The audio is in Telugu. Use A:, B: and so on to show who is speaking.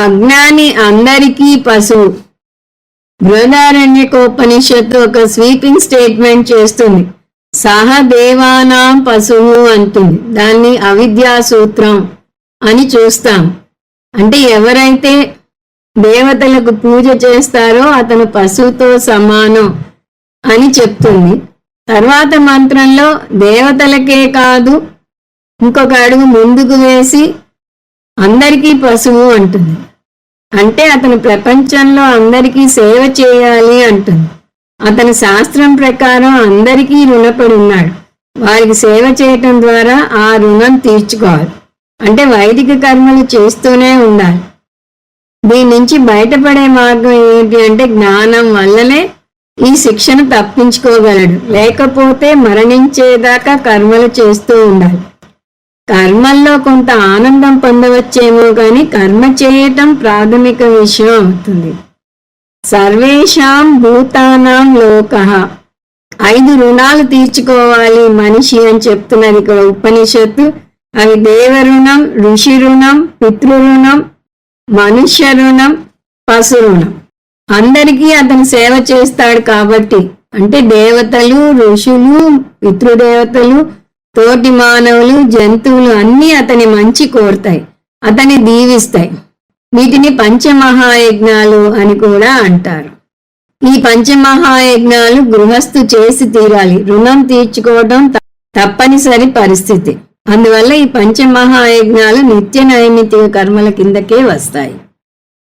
A: అజ్ఞాని అందరికీ పశువు. బృహదారణ్యకోపనిషత్తు ఒక స్వీపింగ్ స్టేట్మెంట్ చేస్తుంది. సహదేవానాం పశువు అంటుంది. దాన్ని అవిద్యా సూత్రం అని చూస్తాం. అంటే ఎవరైతే దేవతలకు పూజ చేస్తారో అతను పశువుతో సమానం అని చెప్తుంది. తర్వాత మంత్రంలో దేవతలకే కాదు ఇంకొక అడుగు ముందుకు వేసి అందరికీ పశువు అంటుంది. అంటే అతను ప్రపంచంలో అందరికీ సేవ చేయాలి అంటుంది. అతని శాస్త్రం ప్రకారం అందరికీ రుణపడి ఉన్నాడు. వారికి సేవ చేయటం ద్వారా ఆ రుణం తీర్చుకోవాలి. అంటే వైదిక కర్మలు చేస్తూనే ఉండాలి. దీని నుంచి బయటపడే మార్గం ఏంటి అంటే జ్ఞానం వల్లనే ఈ శిక్షను తప్పించుకోగలడు. లేకపోతే మరణించేదాకా కర్మలు చేస్తూ ఉండాలి. కర్మల్లో కొంత ఆనందం పొందవచ్చేమో కానీ కర్మ చేయటం ప్రాథమిక విషయం అవుతుంది. సర్వేషాం భూతానాం లోకః. 5 రుణాలు తీర్చుకోవాలి మనిషి అని చెప్తున్నది ఇక్కడ ఉపనిషత్తు. అవి దేవ రుణం, ఋషి రుణం, పితృరుణం, మనుష్య రుణం, పశు రుణం. అందరికీ అతను సేవ చేస్తాడు కాబట్టి, అంటే దేవతలు, ఋషులు, పితృదేవతలు, తోటి మానవులు, జంతువులు అన్నీ అతని మంచి కోరుతాయి, అతని దీవిస్తాయి. వీటిని పంచమహాయజ్ఞాలు అని కూడా అంటారు. ఈ పంచమహాయజ్ఞాలు గృహస్థు చేసి తీరాలి. రుణం తీర్చుకోవడం తప్పనిసరి పరిస్థితి. అందువల్ల ఈ పంచమహాయజ్ఞాలు నిత్య నైమిత్తిక కర్మల కిందకే వస్తాయి.